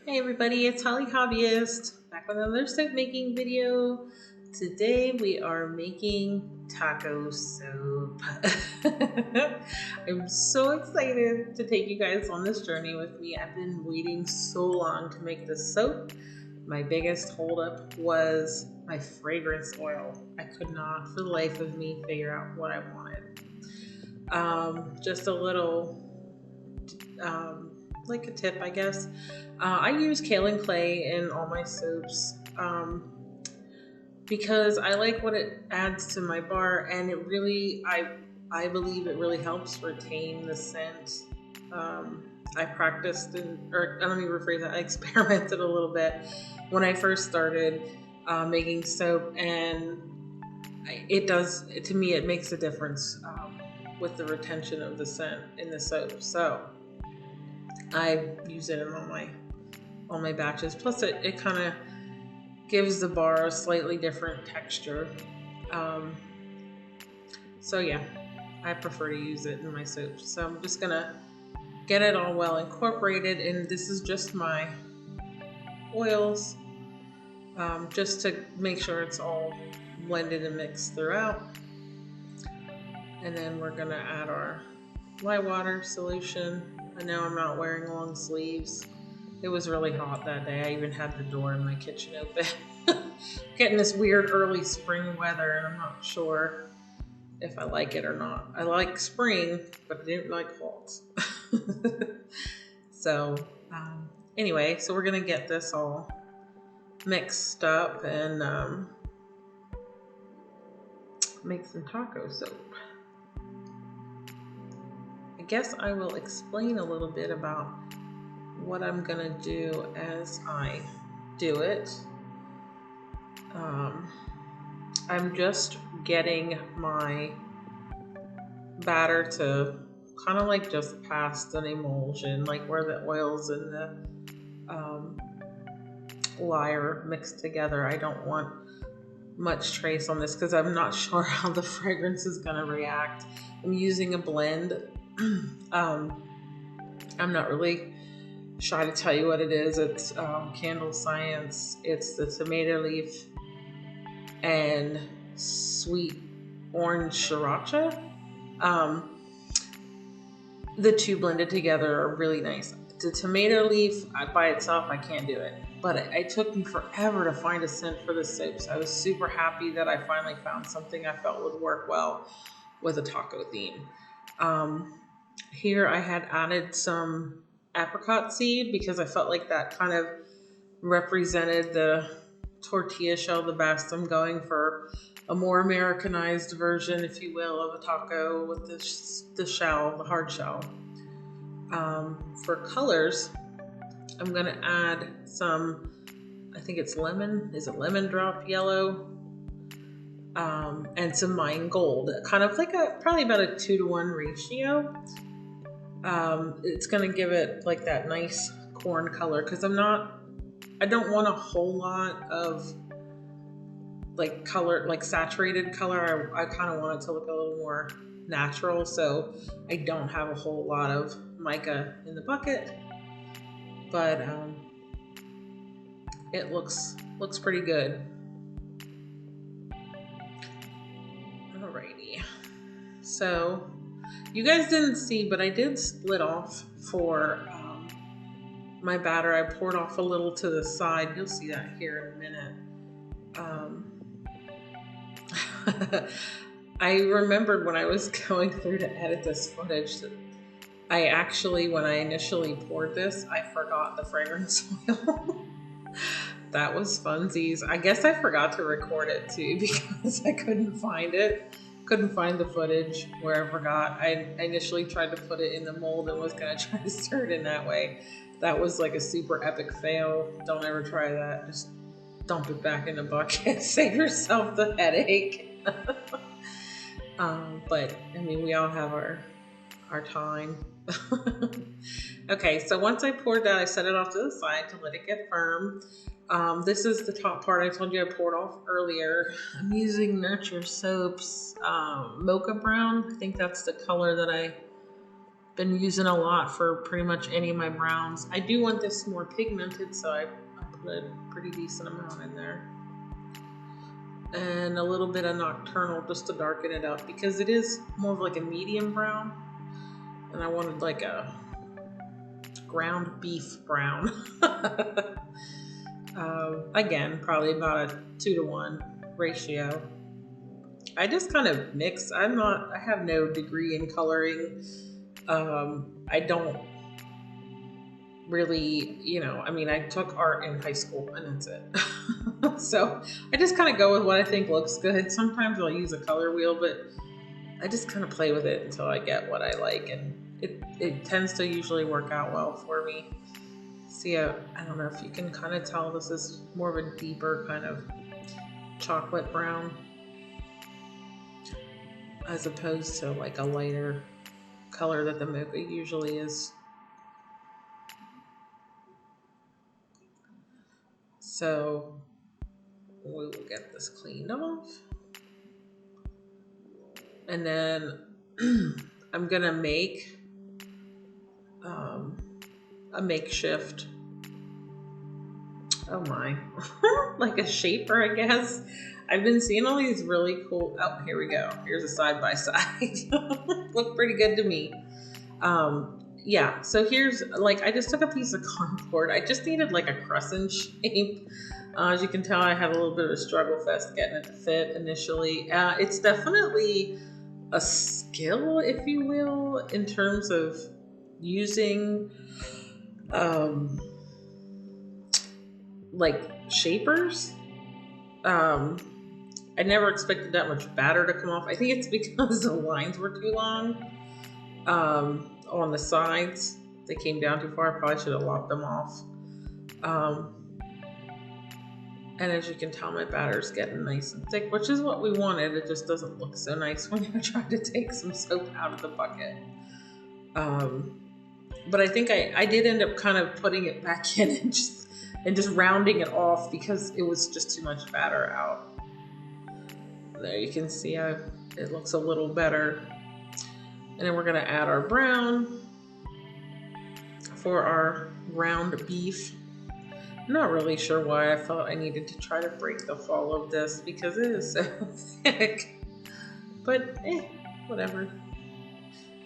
Hey everybody, it's Holly Hobbyist back with another soap making video. Today we are making taco soup. I'm so excited to take you guys on this journey with me. I've been waiting so long to make this soap. My biggest holdup was my fragrance oil. I could not for the life of me figure out what I wanted. Just a little like a tip, I guess. I use kaolin clay in all my soaps because I like what it adds to my bar, and it really, I believe it really helps retain the scent. I practiced, or let me rephrase that. I experimented a little bit when I first started making soap, and it does, to me, it makes a difference with the retention of the scent in the soap. So I use it in all my batches. Plus, it kind of gives the bar a slightly different texture. Um, so yeah, I prefer to use it in my soups. So I'm just gonna get it all well incorporated, and this is just my oils, just to make sure it's all blended and mixed throughout. And then we're gonna add our lye water solution. I know I'm not wearing long sleeves. It was really hot that day. I even had the door in my kitchen open. Getting this weird early spring weather, and I'm not sure if I like it or not. I like spring, but I didn't like fall. So, anyway, so we're gonna get this all mixed up and make some taco soup. I guess I will explain a little bit about what I'm gonna do as I do it. I'm just getting my batter to kind of like just past an emulsion, like where the oils and the lye are mixed together. I don't want much trace on this because I'm not sure how the fragrance is going to react. I'm using a blend. I'm not really shy to tell you what it is. It's Candle Science. It's the tomato leaf and sweet orange sriracha. The two blended together are really nice. The tomato leaf by itself, I can't do it. But it took me forever to find a scent for the soaps. I was super happy that I finally found something I felt would work well with a taco theme. Here I had added some apricot seed because I felt like that kind of represented the tortilla shell the best. I'm going for a more Americanized version, if you will, of a taco with the shell, the hard shell. For colors, I'm going to add some, I think it's lemon. Is it lemon drop yellow? And some Mine Gold, kind of like probably about a 2-to-1 ratio. It's going to give it like that nice corn color because I don't want a whole lot of like color, like saturated color. I kind of want it to look a little more natural, so I don't have a whole lot of mica in the bucket, but it looks pretty good. Alrighty, so you guys didn't see, but I did split off for my batter. I poured off a little to the side. You'll see that here in a minute. I remembered when I was going through to edit this footage that I actually, when I initially poured this, I forgot the fragrance oil. That was funsies. I guess I forgot to record it too because I couldn't find it. Couldn't find the footage where I forgot. I initially tried to put it in the mold and was going to try to stir it in that way. That was like a super epic fail. Don't ever try that. Just dump it back in a bucket. Save yourself the headache. But I mean, we all have our time. Okay, so once I poured that, I set it off to the side to let it get firm. This is the top part I told you I poured off earlier. I'm using Nurture Soaps Mocha Brown. I think that's the color that I been using a lot for pretty much any of my browns. I do want this more pigmented, so I put a pretty decent amount in there. And a little bit of Nocturnal just to darken it up, because it is more of like a medium brown, and I wanted like a ground beef brown. Again, probably about a 2-to-1 ratio. I just kind of mix. I have no degree in coloring. I don't really, I mean, I took art in high school and that's it. So I just kind of go with what I think looks good. Sometimes I'll use a color wheel, but I just kind of play with it until I get what I like, and it tends to usually work out well for me. See, I don't know if you can kind of tell, this is more of a deeper kind of chocolate brown as opposed to like a lighter color that the mocha usually is. So we will get this cleaned off. And then I'm gonna make a makeshift, oh my, like a shaper, I guess. I've been seeing all these really cool, oh, here we go. Here's a side-by-side. Look pretty good to me. Yeah, so here's, like, I just took a piece of cardboard. I just needed like a crescent shape. As you can tell, I had a little bit of a struggle fest getting it to fit initially. It's definitely a skill, if you will, in terms of using like shapers. I never expected that much batter to come off. I think it's because the lines were too long on the sides. They came down too far. I probably should have lopped them off. And as you can tell, my batter's getting nice and thick, which is what we wanted. It just doesn't look so nice when you're trying to take some soap out of the bucket. But I think I did end up kind of putting it back in and just rounding it off because it was just too much batter out. There you can see it looks a little better. And then we're gonna add our brown for our ground beef. I'm not really sure why I felt I needed to try to break the fall of this because it is so thick. But whatever.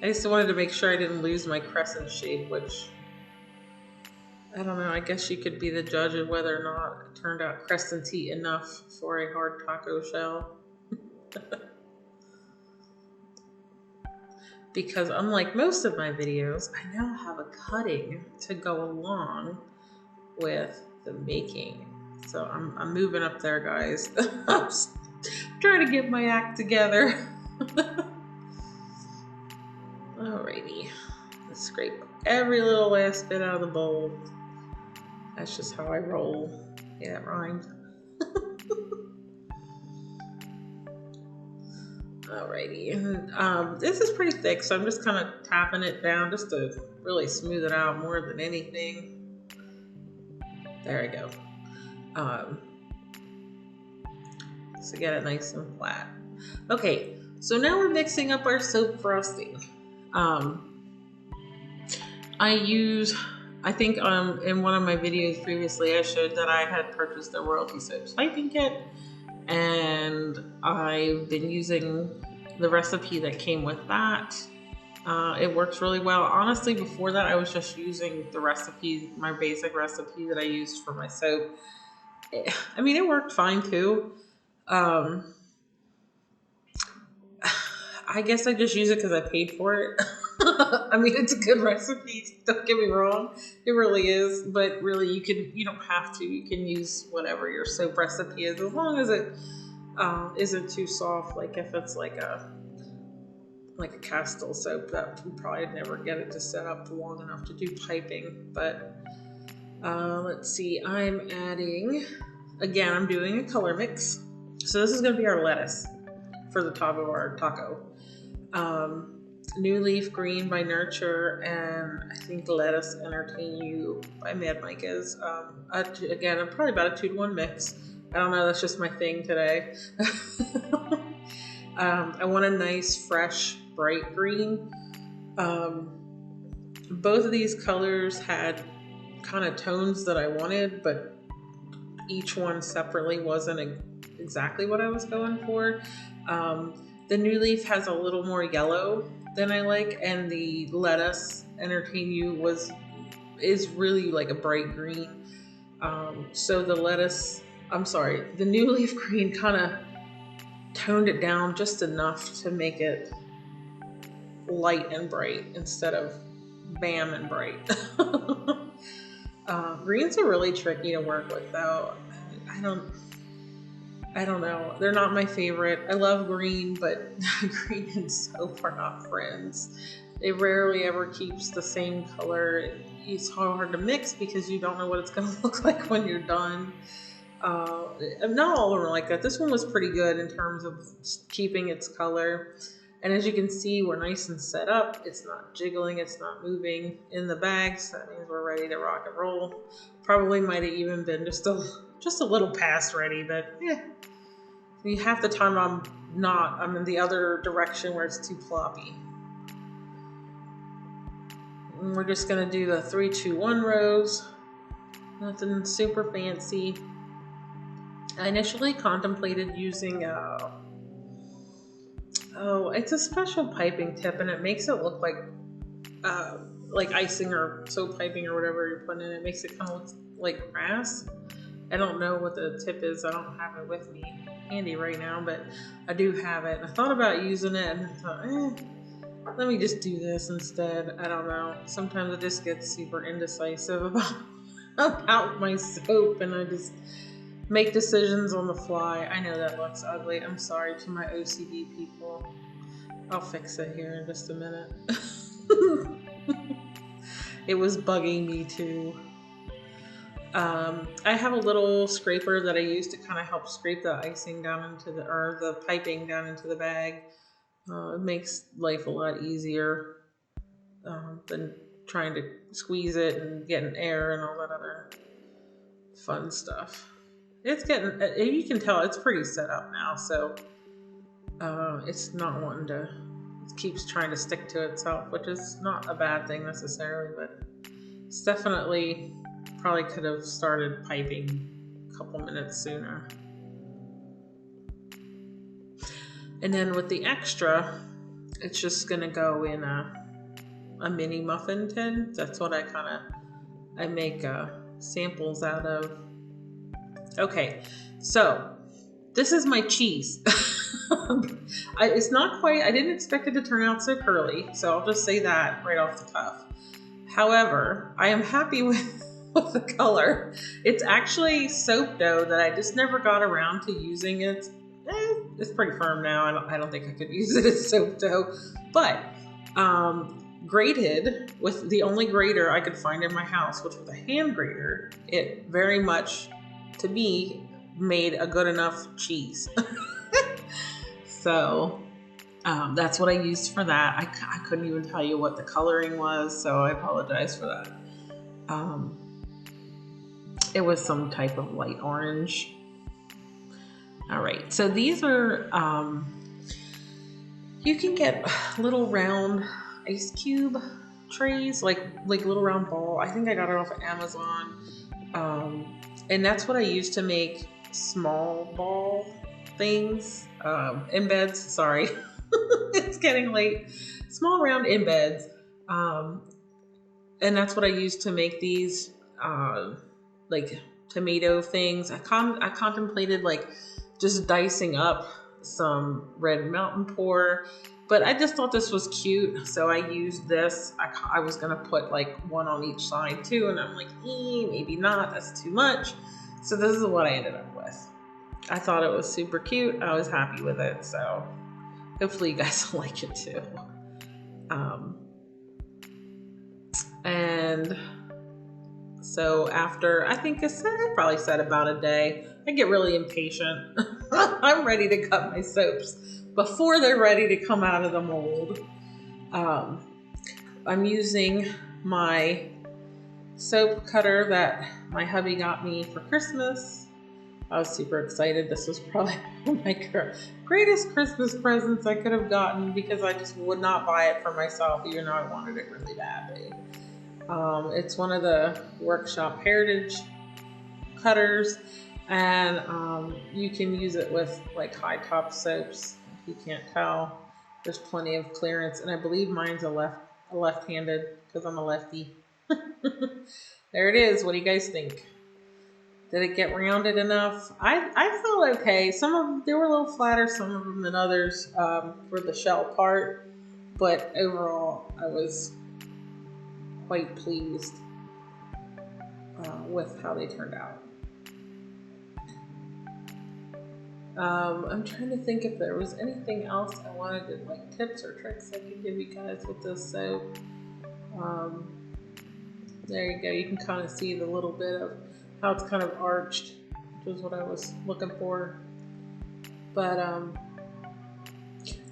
I just wanted to make sure I didn't lose my crescent shape, which, I don't know, I guess you could be the judge of whether or not it turned out crescent-y enough for a hard taco shell. Because unlike most of my videos, I now have a cutting to go along with the making. So I'm moving up there, guys. I'm trying to get my act together. Alrighty. Let's scrape every little last bit out of the bowl. That's just how I roll. Yeah, it rhymed. Alrighty. This is pretty thick, so I'm just kind of tapping it down just to really smooth it out more than anything. There we go. So get it nice and flat. Okay, so now we're mixing up our soap frosting. I think in one of my videos previously I showed that I had purchased a Royalty Soaps piping kit, and I've been using the recipe that came with that. It works really well. Honestly, before that I was just using the recipe, my basic recipe that I used for my soap. I mean, it worked fine too. I guess I just use it because I paid for it. I mean, it's a good recipe, don't get me wrong. It really is, but really you don't have to. You can use whatever your soap recipe is, as long as it isn't too soft. Like if it's like a Castile soap, that would probably never get it to set up long enough to do piping. But let's see, I'm adding, again, I'm doing a color mix. So this is going to be our lettuce for the top of our taco. New Leaf Green by Nurture, and I think Let Us Entertain You by Mad Micah's. Again, I'm probably about a 2-to-1 mix. I don't know, that's just my thing today. I want a nice, fresh, bright green. Both of these colors had kind of tones that I wanted, but each one separately wasn't exactly what I was going for. The New Leaf has a little more yellow than I like, and the Let Us Entertain You is really like a bright green. So the New Leaf green kind of toned it down just enough to make it light and bright instead of bam and bright. Greens are really tricky to work with, though. I don't know. They're not my favorite. I love green, but green and soap are not friends. It rarely ever keeps the same color. It's hard to mix because you don't know what it's going to look like when you're done. Not all of them are like that. This one was pretty good in terms of keeping its color. And as you can see, we're nice and set up. It's not jiggling, it's not moving in the bags. So that means we're ready to rock and roll. Probably might have even been just a little past ready, but yeah. Half the time I'm in the other direction where it's too floppy. And we're just gonna do the 3, 2, 1 rows. Nothing super fancy. I initially contemplated using it's a special piping tip, and it makes it look like icing or soap piping or whatever you're putting in. It makes it kind of look like grass. I don't know what the tip is. I don't have it with me handy right now, but I do have it. I thought about using it, and I thought, let me just do this instead. I don't know. Sometimes I just get super indecisive about my soap, and I just make decisions on the fly. I know that looks ugly. I'm sorry to my OCD people. I'll fix it here in just a minute. It was bugging me too. I have a little scraper that I use to kind of help scrape the icing down or the piping down into the bag. It makes life a lot easier than trying to squeeze it and getting air and all that other fun stuff. It's getting, you can tell it's pretty set up now, so it's not wanting to, it keeps trying to stick to itself, which is not a bad thing necessarily, but it's definitely probably could have started piping a couple minutes sooner. And then with the extra, it's just gonna go in a mini muffin tin. That's what I make samples out of. Okay, so this is my cheese. It's not quite, I didn't expect it to turn out so curly, so I'll just say that right off the cuff. However, I am happy with the color. It's actually soap dough that I just never got around to using it. It's pretty firm now. I don't think I could use it as soap dough, but grated with the only grater I could find in my house, which was a hand grater, it very much, to me, made a good enough cheese. So that's what I used for that. I couldn't even tell you what the coloring was, so I apologize for that. It was some type of light orange. All right, so these are, you can get little round ice cube trays, like little round ball. I think I got it off of Amazon. And that's what I use to make small ball things, embeds, sorry. It's getting late. Small round embeds. And that's what I use to make these, like tomato things. I contemplated like just dicing up some red mountain pour, but I just thought this was cute, so I used this. I was gonna put like one on each side too, and I'm like, maybe not, that's too much. So this is what I ended up with. I thought it was super cute. I was happy with it, so hopefully you guys will like it too. And so after, I think I probably said about a day, I get really impatient. I'm ready to cut my soaps before they're ready to come out of the mold. I'm using my soap cutter that my hubby got me for Christmas. I was super excited. This was probably one of my greatest Christmas presents I could have gotten, because I just would not buy it for myself, even though I wanted it really badly. It's one of the Workshop Heritage cutters, and you can use it with like high top soaps. If you can't tell, there's plenty of clearance, and I believe mine's a left-handed, because I'm a lefty. There it is. What do you guys think? Did it get rounded enough? I felt okay. Some of them, they were a little flatter, some of them than others, for the shell part. But overall, I was quite pleased with how they turned out. I'm trying to think if there was anything else I wanted to, like, tips or tricks I could give you guys with this soap. There you go. You can kind of see the little bit of how it's kind of arched, which is what I was looking for. But I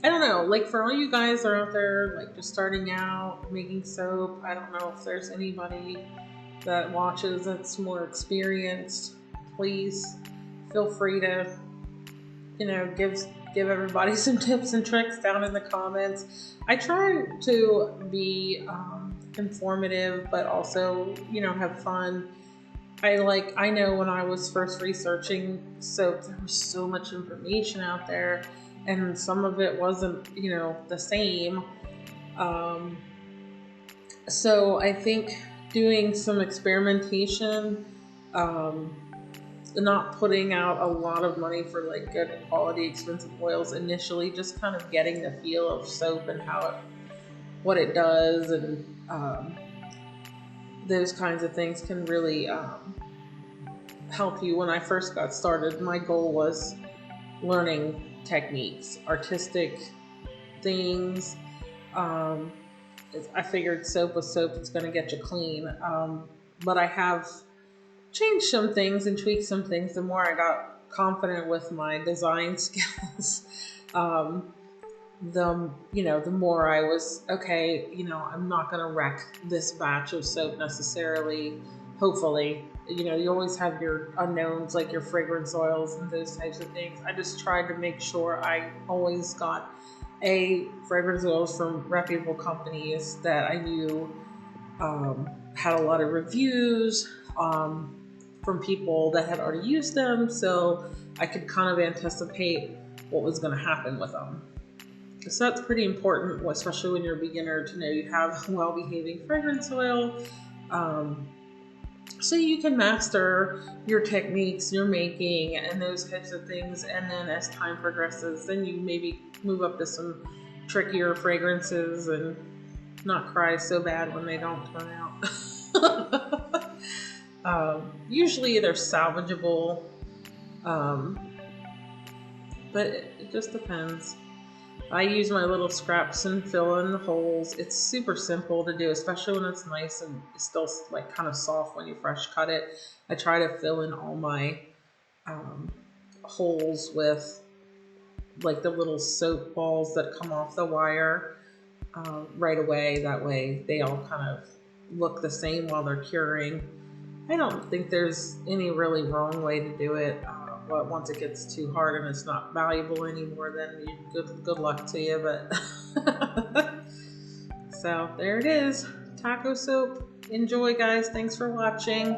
don't know, like, for all you guys that are out there, like, just starting out making soap, I don't know if there's anybody that watches that's more experienced. Please feel free to, give everybody some tips and tricks down in the comments. I try to be informative, but also, have fun. I know when I was first researching soap, there was so much information out there, and some of it wasn't, the same. So I think doing some experimentation, not putting out a lot of money for like good quality, expensive oils initially, just kind of getting the feel of soap and what it does, and those kinds of things can really help you. When I first got started, my goal was learning techniques, artistic things. I figured soap was soap, it's going to get you clean. But I have changed some things and tweaked some things the more I got confident with my design skills. The more I was, okay, I'm not going to wreck this batch of soap necessarily, hopefully. You always have your unknowns, like your fragrance oils and those types of things. I just tried to make sure I always got fragrance oils from reputable companies that I knew had a lot of reviews from people that had already used them, so I could kind of anticipate what was going to happen with them. So that's pretty important, especially when you're a beginner, to know you have well-behaving fragrance oil, so you can master your techniques, your making, and those types of things. And then as time progresses, then you maybe move up to some trickier fragrances and not cry so bad when they don't turn out. Usually they're salvageable, but it just depends. I use my little scraps and fill in the holes. It's super simple to do, especially when it's nice and still like kind of soft when you fresh cut it. I try to fill in all my holes with like the little soap balls that come off the wire right away. That way they all kind of look the same while they're curing. I don't think there's any really wrong way to do it. But once it gets too hard and it's not valuable anymore, then good luck to you. But so there it is, taco soap. Enjoy, guys. Thanks for watching.